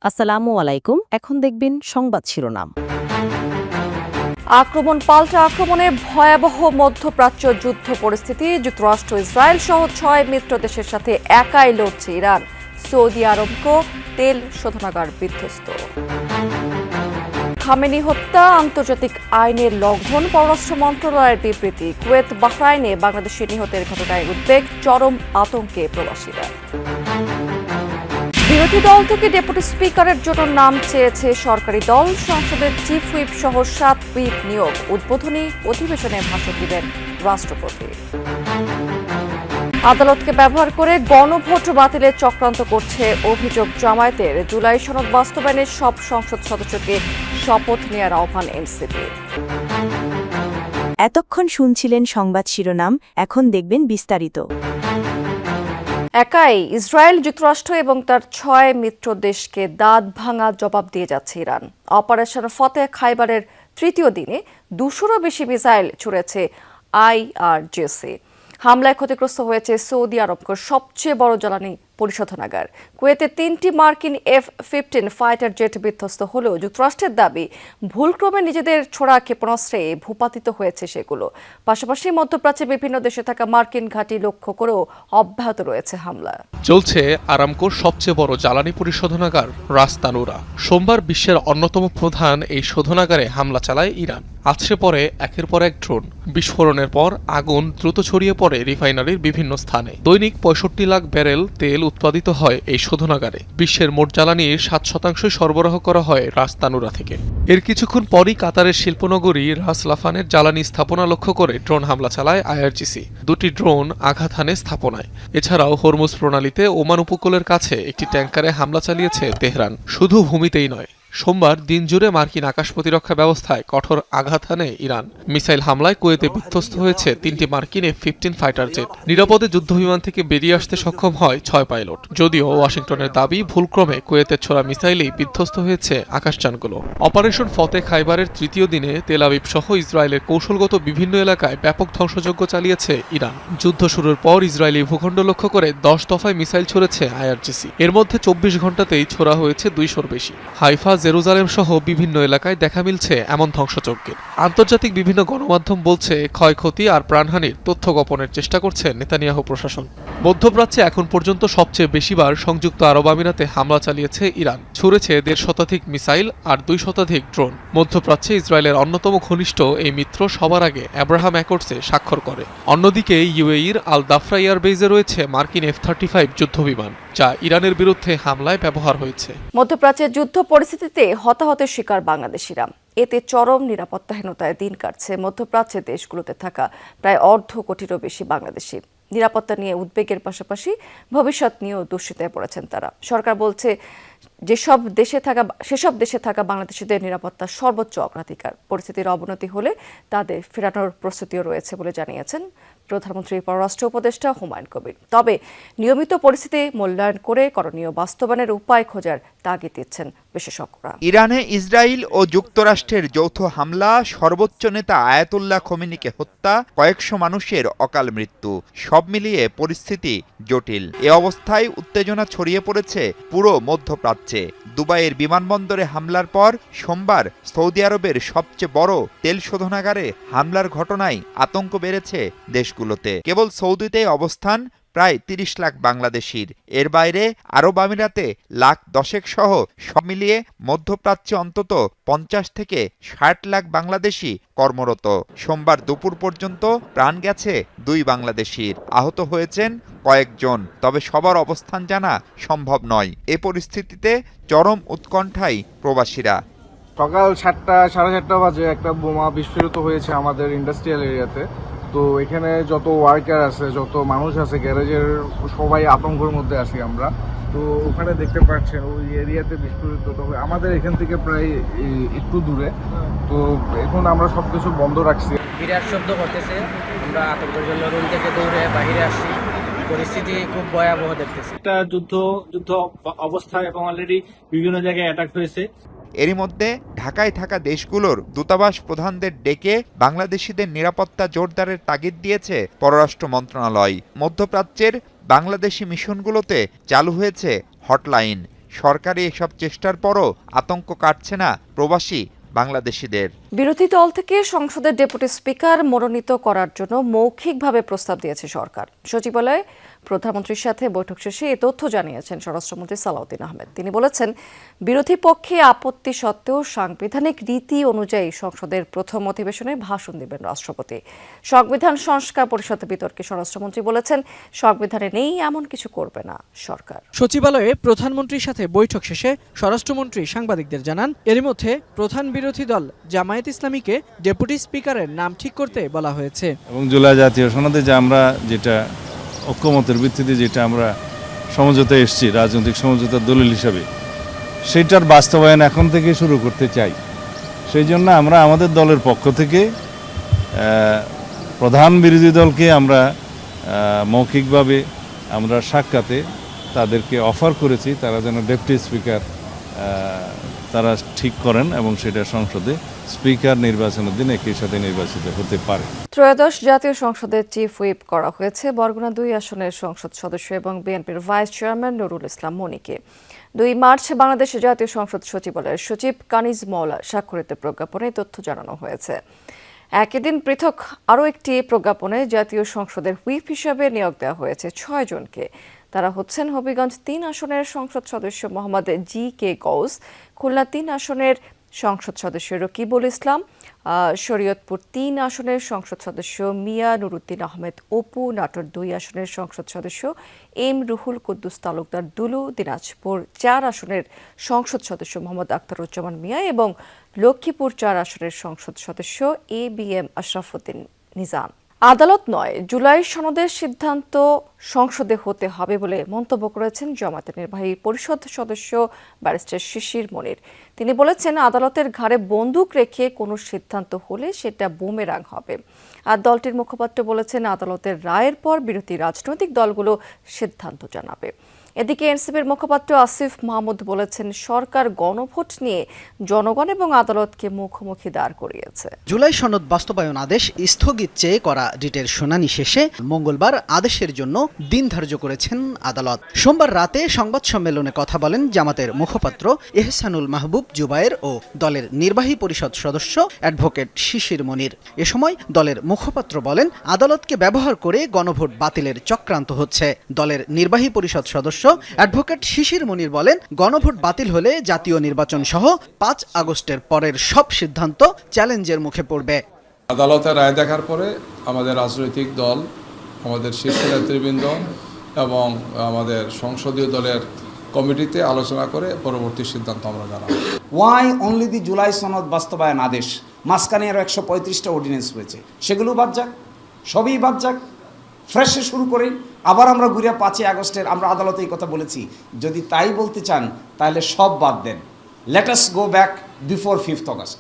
আসসালামু আলাইকুম। এখন দেখবেন সংবাদ শিরোনাম। আক্রমণ পাল্টা আক্রমণে ভয়াবহ মধ্যপ্রাচ্য যুদ্ধ পরিস্থিতি। যুক্তরাষ্ট্র ইসরায়েল সহ 6 মিত্র দেশের সাথে একাই লড়ছে ইরান। সৌদি আরবকে তেল শোধনাগার বিধ্বস্ত। খামেনি হত্যা আন্তর্জাতিক আইনের লঙ্ঘন, পররাষ্ট্র মন্ত্রণালয়ের বিবৃতি। কুয়েত বাহরাইনে বাংলাদেশি নিহতের ঘটনায় উদ্বেগ, চরম আতঙ্কে প্রবাসীরা। বিরোধী দল থেকে ডেপুটি স্পিকারের জন্য নাম চেয়েছে সরকারি দল। সংসদের চিফ হুইপ সহ 7 হুইপ নিয়োগ। উদ্বোধনী অধিবেশনে ভাষণ দিবেন রাষ্ট্রপতি। আদালতকে ব্যবহার করে গণভোট বাতিলের চক্রান্ত করছে অভিযোগ জামায়াতের। জুলাই সনদ বাস্তবায়নে সব সংসদ সদস্যকে শপথ নেওয়ার আহ্বান এনসিপি। এতক্ষণ শুনছিলেন সংবাদ শিরোনাম, এখন দেখবেন বিস্তারিত। একাই ইসরায়েল, যুক্তরাষ্ট্র এবং তার 6 মিত্র দেশকে দাঁত ভাঙা জবাব দিয়ে যাচ্ছে ইরান। অপারেশন ফতেহ খাইবারের তৃতীয় দিনে 200-রও বেশি মিসাইল ছুড়েছে আইআরজিসি। হামলায় ক্ষতিগ্রস্ত হয়েছে সৌদি আরবকে সবচেয়ে বড় জ্বালানি পরিশোধনাগার। কুয়েতে 3টি মার্কিন F-15 ফাইটার জেট বিধ্বস্ত হলেও যুক্তরাষ্ট্রের দাবি ভুলক্রমে নিজেদের ছোড়া ক্ষেপণাস্ত্রে ভূপাতিত হয়েছে সেগুলো। পাশাপাশি মধ্যপ্রাচ্যের বিভিন্ন দেশে থাকা মার্কিন ঘাঁটি লক্ষ্য করেও অব্যাহত রয়েছে হামলা। চলছে আরামকোর সবচেয়ে বড় জ্বালানি পরিশোধনাগার রাস তানুরা। সোমবার বিশ্বের অন্যতম প্রধান এই শোধনাগারে হামলা চালায় ইরান। আছড়ে পড়ে একের পর এক ড্রোন। বিস্ফোরণের পর আগুন দ্রুত ছড়িয়ে পড়ে রিফাইনারির বিভিন্ন স্থানে। দৈনিক 65 লাখ ব্যারেল তেল উৎপাদিত হয় এই শোধনাগারে। বিশ্বের মোট জ্বালানির 7% সরবরাহ করা হয় রাস তানুরা থেকে। এর কিছুক্ষণ পরই কাতারের শিল্পনগরী রাস লাফানের জ্বালানি স্থাপনা লক্ষ্য করে ড্রোন হামলা চালায় আইআরজিসি। 2টি ড্রোন আঘাত হানে স্থাপনায়। এছাড়াও হরমুজ প্রণালীতে ওমান উপকূলের কাছে একটি ট্যাঙ্কারে হামলা চালিয়েছে তেহরান। শুধু ভূমিতেই নয়, সোমবার দিনজুড়ে মার্কিন আকাশ প্রতিরক্ষা ব্যবস্থায় কঠোর আঘাত হানে ইরান। মিসাইল হামলায় কুয়েতে বিধ্বস্ত হয়েছে 3টি মার্কিন F-15 ফাইটার জেট। নিরাপদে যুদ্ধবিমান থেকে বেরিয়ে আসতে সক্ষম হয় 6 পাইলট। যদিও ওয়াশিংটনের দাবি ভুলক্রমে কুয়েতের ছোড়া মিসাইলেই বিধ্বস্ত হয়েছে আকাশযানগুলো। অপারেশন ফতেহ খাইবারের তৃতীয় দিনে তেল আবিব সহ ইসরায়েলের কৌশলগত বিভিন্ন এলাকায় ব্যাপক ধ্বংসযজ্ঞ চালিয়েছে ইরান। যুদ্ধ শুরুর পর ইসরায়েলি ভূখণ্ড লক্ষ্য করে 10 দফায় মিসাইল ছুড়েছে আইআরজিসি। এর মধ্যে 24 ঘণ্টাতেই ছোড়া হয়েছে 200-র বেশি। হাইফা, জেরুজালেম সহ বিভিন্ন এলাকায় দেখা মিলছে এমন ধ্বংসযজ্ঞের। আন্তর্জাতিক বিভিন্ন গণমাধ্যম বলছে ক্ষয়ক্ষতি আর প্রাণহানির তথ্য গোপনের চেষ্টা করছে নেতানিয়াহু প্রশাসন। মধ্যপ্রাচ্যে এখন পর্যন্ত সবচেয়ে বেশিবার সংযুক্ত আরব আমিরাতে হামলা চালিয়েছে ইরান। ছুড়েছে 1.5 শতাধিক মিসাইল আর 2 শতাধিক ড্রোন। মধ্যপ্রাচ্যে ইসরায়েলের অন্যতম ঘনিষ্ঠ এই মিত্র সবার আগে আব্রাহাম অ্যাকর্ডসে স্বাক্ষর করে। অন্যদিকে ইউএইর আল দাফরা এয়ারবেজে রয়েছে মার্কিন F-35 যুদ্ধবিমান, যা ইরানের বিরুদ্ধে হামলায় ব্যবহার হয়েছে। মধ্যপ্রাচ্যের যুদ্ধ পরিস্থিতিতে হতাহতের শিকার বাংলাদেশিরা। এতে চরম নিরাপত্তাহীনতায় দিন কাটছে মধ্যপ্রাচ্যের দেশগুলোতে থাকা প্রায় 1.5 কোটিরও বেশি বাংলাদেশি। নিরাপত্তা নিয়ে উদ্বেগের পাশাপাশি ভবিষ্যৎ নিয়েও দুশ্চিন্তায় পড়েছেন তারা। সরকার বলছে সেসব দেশে থাকা বাংলাদেশিদের নিরাপত্তা সর্বোচ্চ অগ্রাধিকার। পরিস্থিতির অবনতি হলে তাদের ফেরানোর প্রস্তুতিও রয়েছে বলে জানিয়েছেন প্রধানমন্ত্রীর পররাষ্ট্র উপদেষ্টা হুমায়ুন কবির। তবে নিয়মিত পরিস্থিতি মূল্যায়ন করে করণীয় বাস্তবায়নের উপায় খোঁজার তাগিদ দিচ্ছেন বিশেষজ্ঞরা। ইরানে ইসরায়েল ও যুক্তরাষ্ট্রের যৌথ হামলা, সর্বোচ্চ নেতা আয়াতুল্লাহ খোমেনিকে হত্যা, কয়েকশো মানুষের অকাল মৃত্যু, সব মিলিয়ে পরিস্থিতি জটিল। এ অবস্থায় উত্তেজনা ছড়িয়ে পড়েছে পুরো মধ্যপ্রাচ্যে। দুবাইয়ের বিমানবন্দরে হামলার পর সোমবার সৌদি আরবের সবচেয়ে বড় তেল শোধনাগারে হামলার ঘটনায় আতঙ্ক বেড়েছে দেশগুলোতে। কেবল সৌদিতেই অবস্থান প্রায় 30 লাখ বাংলাদেশির। এর বাইরে আরব আমিরাতে লাখ 10 সহ সব মিলিয়ে মধ্যপ্রাচ্যে অন্তত 50 থেকে 60 লাখ বাংলাদেশি কর্মরত। সোমবার দুপুর পর্যন্ত প্রাণ গেছে 2 বাংলাদেশির, আহত হয়েছেন কয়েকজন। তবে সবার অবস্থান জানা সম্ভব নয়। এ পরিস্থিতিতে চরম উৎকণ্ঠায় প্রবাসীরা। সকাল 7টা সাড়ে 7টা বাজে একটা বোমা বিস্ফোরিত হয়েছে আমাদের ইন্ডাস্ট্রিয়াল এরিয়াতে। তো এখানে যত ওয়ার্কার আছে, যত মানুষ আছে গ্যারেজের, সবাই আতঙ্কের মধ্যে আছি আমরা। তো ওখানে দেখতে পাচ্ছেন ওই এরিয়াতে বিস্ফোরিত হবে আমাদের এখান থেকে প্রায় একটু দূরে। তো এখন আমরা সবকিছু বন্ধ রাখছি। বিরাট শব্দ করতেছে, আমরা আতঙ্কের জন্য রুম থেকে দৌড়ে বাইরে আসছি। পরিস্থিতি খুব ভয়াবহ দেখতেছি। একটা যুদ্ধ অবস্থা এবং অলরেডি বিভিন্ন জায়গায় অ্যাটাক হয়েছে। এরই মধ্যে ঢাকায় থাকা দেশগুলোর দূতাবাস প্রধানদের ডেকে বাংলাদেশিদের নিরাপত্তা জোরদারের তাগিদ দিয়েছে পররাষ্ট্র মন্ত্রণালয়। মধ্যপ্রাচ্যের বাংলাদেশি মিশনগুলোতে চালু হয়েছে হটলাইন। সরকারি এসব চেষ্টার পরও আতঙ্ক কাটছে না প্রবাসী বাংলাদেশিদের। বিরোধী দল থেকে সংসদের ডেপুটি স্পিকার মনোনীত করার জন্য মৌখিকভাবে প্রস্তাব দিয়েছে সরকার। সচিবালয়ে প্রধানমন্ত্রীর সাথে বৈঠক শেষে এ তথ্য জানিয়েছেন স্বরাষ্ট্রমন্ত্রী সালাউদ্দিন আহমেদ। তিনি বলেছেন, বিরোধী পক্ষে আপত্তি সত্ত্বেও সাংবিধানিক রীতি অনুযায়ী সংসদের প্রথম অধিবেশনে ভাষণ দেবেন রাষ্ট্রপতি। সংবিধান সংস্কার পরিষদ বিতর্কে স্বরাষ্ট্রমন্ত্রী বলেছেন, সংবিধানে নেই এমন কিছু করবে না সরকার। সচিবালয়ে প্রধানমন্ত্রীর সাথে বৈঠক শেষে স্বরাষ্ট্রমন্ত্রী সাংবাদিকদের জানান, এরই মধ্যে প্রধান বিরোধী দল জামায়াত ইসলামীকে ডেপুটি স্পিকারের নাম ঠিক করতে বলা হয়েছে এবং জুলাই জাতীয় সনদে যে আমরা যেটা ঐক্যমতের ভিত্তিতে যেটা আমরা সমঝোতায় এসেছি রাজনৈতিক সমঝোতার দলিল হিসাবে, সেটার বাস্তবায়ন এখন থেকে শুরু করতে চাই। সেই জন্য আমরা আমাদের দলের পক্ষ থেকে প্রধান বিরোধী দলকে আমরা মৌখিকভাবে আমরা সাক্ষাতে তাদেরকে অফার করেছি তারা যেন ডেপুটি স্পিকার তারা ঠিক করেন এবং সেটা সংসদে স্পিকার নির্বাচনের দিন একই সাথে নির্বাচিত হতে পারে। ত্রয়োদশ জাতীয় সংসদের চিফ হুইপ করা হয়েছে বরগুনা 2 আসনের সংসদ সদস্য এবং বিএনপির ভাইস চেয়ারম্যান নুরুল ইসলাম মনিকে। 2 মার্চ বাংলাদেশ জাতীয় সংসদ সচিবালয়ের সচিব কানিজ মওলা স্বাক্ষরিত প্রজ্ঞাপনে তথ্য জানানো হয়েছে। একই দিন পৃথক আরও একটি প্রজ্ঞাপনে জাতীয় সংসদের হুইপ হিসাবে নিয়োগ দেওয়া হয়েছে 6 জনকে। তারা হচ্ছেন হবিগঞ্জ 3 আসনের সংসদ সদস্য মোহাম্মদ জি.কে. গৌস, খুলনা 3 আসনের সংসদ সদস্য রকিবুল ইসলাম, শরীয়তপুর 3 আসনের সংসদ সদস্য মিয়া নুরুদ্দিন আহমেদ অপু, নাটোর 2 আসনের সংসদ সদস্য এম রুহুল কুদ্দুস তালুকদার দুলু, দিনাজপুর 4 আসনের সংসদ সদস্য মোহাম্মদ আখতারুজ্জামান মিয়া এবং লক্ষ্মীপুর 4 আসনের সংসদ সদস্য এ.বি.এম. আশরাফুদ্দিন নিজাম। আদালত নয়, জুলাই সনদের সিদ্ধান্ত সংসদে হতে হবে বলে মন্তব্য করেছেন জামায়াতের নির্বাহী পরিষদ সদস্য ব্যারিস্টার শিশির মনির। তিনি বলেছেন, আদালতের ঘাড়ে বন্দুক রেখে কোনো সিদ্ধান্ত হলে সেটা বুমেরাং হবে। আর দলটির মুখপাত্র বলেছেন, আদালতের রায়ের পর বিরোধী রাজনৈতিক দলগুলো সিদ্ধান্ত জানাবে। এদিকে এনসিপির মুখপাত্র আসিফ মাহমুদ বলেছেন, সরকার গণভোট নিয়ে জনগণ এবং আদালতকে মুখোমুখি দাঁড় করিয়েছে। জুলাই সনদ বাস্তবায়ন আদেশ স্থগিত চেয়ে করা রিটের শুনানি শেষে মঙ্গলবার আদেশের জন্য দিন ধার্য করেছেন আদালত। সোমবার রাতে সংবাদ সম্মেলনে কথা বলেন জামাতের মুখপাত্র এহসানুল মাহবুব জুবায়ের ও দলের নির্বাহী পরিষদ সদস্য অ্যাডভোকেট শিশির মনির। এ সময় দলের মুখপাত্র বলেন, আদালতকে ব্যবহার করে গণভোট বাতিলের চক্রান্ত হচ্ছে। দলের নির্বাহী পরিষদ সদস্য অ্যাডভোকেট শিশির মনির বলেন, গণভোট বাতিল হলে জাতীয় নির্বাচন সহ 5 আগস্টের পরের সব সিদ্ধান্ত চ্যালেঞ্জের মুখে পড়বে। আদালতের রায় দেখার পরে আমাদের রাজনৈতিক দল, আমাদের শীর্ষ নেতৃবৃন্দ এবং আমাদের সংসদীয় দলের কমিটিতে আলোচনা করে পরবর্তী সিদ্ধান্ত আমরা জানাবো। ওয়াই অনলি দি জুলাই সনদ বাস্তবায়ন আদেশ, মাঝখানে আরও 135টা অর্ডিন্যান্স হয়েছে, সেগুলো বাদ যাক, সবই বাদ যাক, ফ্রেশে শুরু করি। আবার আমরা ঘুরে 5 আগস্টের আমরা আদালতে এই কথা বলেছি, যদি তাই বলতে চান তাহলে সব বাদ দেন। Let us go back before 5th August.